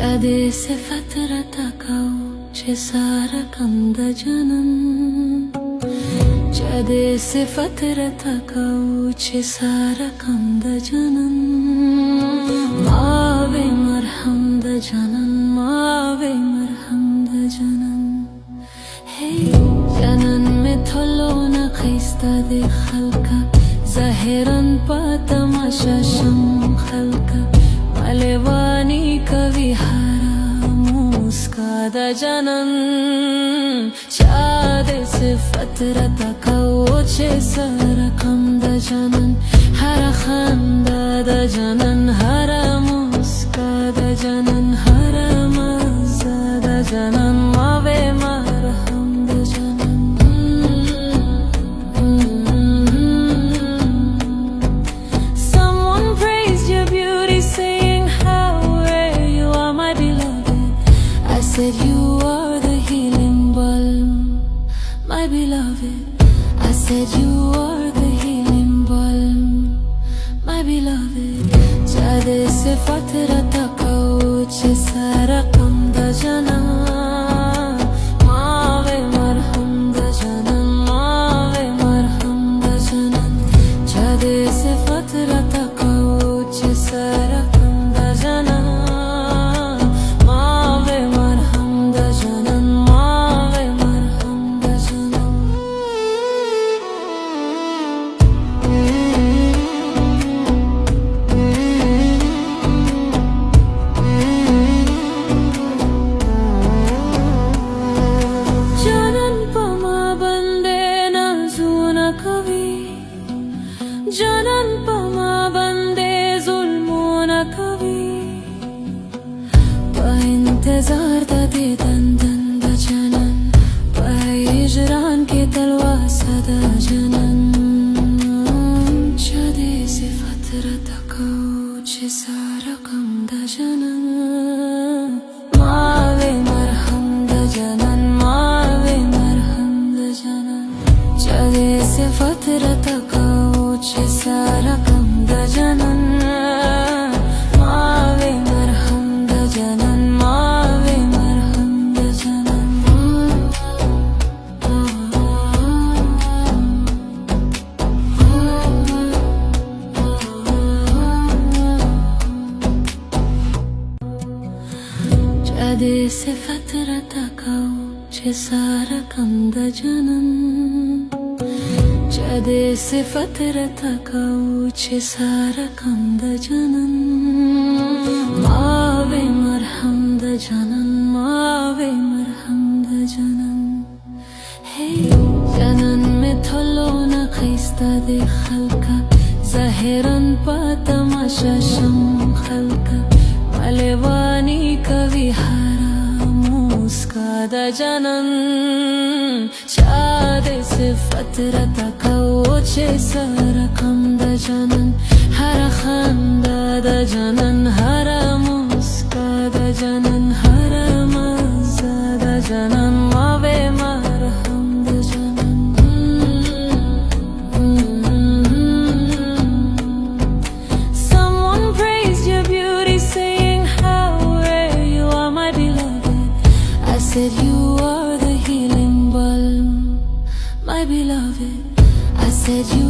Çadese fatrata kauce sara kanda janam Çadese fatrata kauce sara kanda janam Maave marham da janam Maave marham da janam Hey janan mein tholo na khista de khalka Zahiran pa tamasha sham khalka Malewani kavihara muskada janan Chade se fatrata kauche sara kanda janan Hara khanda da janan hara muskada janan Hara mazza da janan Maave marham da janan Someone praised your beauty saying I said you are the healing balm, my beloved. I said you are the healing balm, my beloved. Chade se fatrata kauche sara kanda janan Maave marham da janan Maave marham da janan Chade se fatrata kauche sara kanda janan Janan pama bande zulmo na kavi Pa intezar da de dandan da janan Pa ijran ke talwa sada janan Chade se fatrata kauche sara kam da janan Maave marham da janan Maave marham da janan Chade se fatrata kauche sara kam da janan Maave marham da janan Maave marham da janan Chade se fatrata kauche sara kam da janan Chade se fatrata kauche sara kanda janan Maave marham da janan Maave marham da janan Hey janan mein tholo na khista de khalka Zahiran pa tamasha sham khalka Malewani kavihara muskada janan Chade se fatrata kauche sara kanda janan Hara khanda da janan Hara muskada janan Hara mazza da janan Maave marham da janan Someone praised your beauty saying how you are my beloved I said you are the healing balm, my beloved. I said you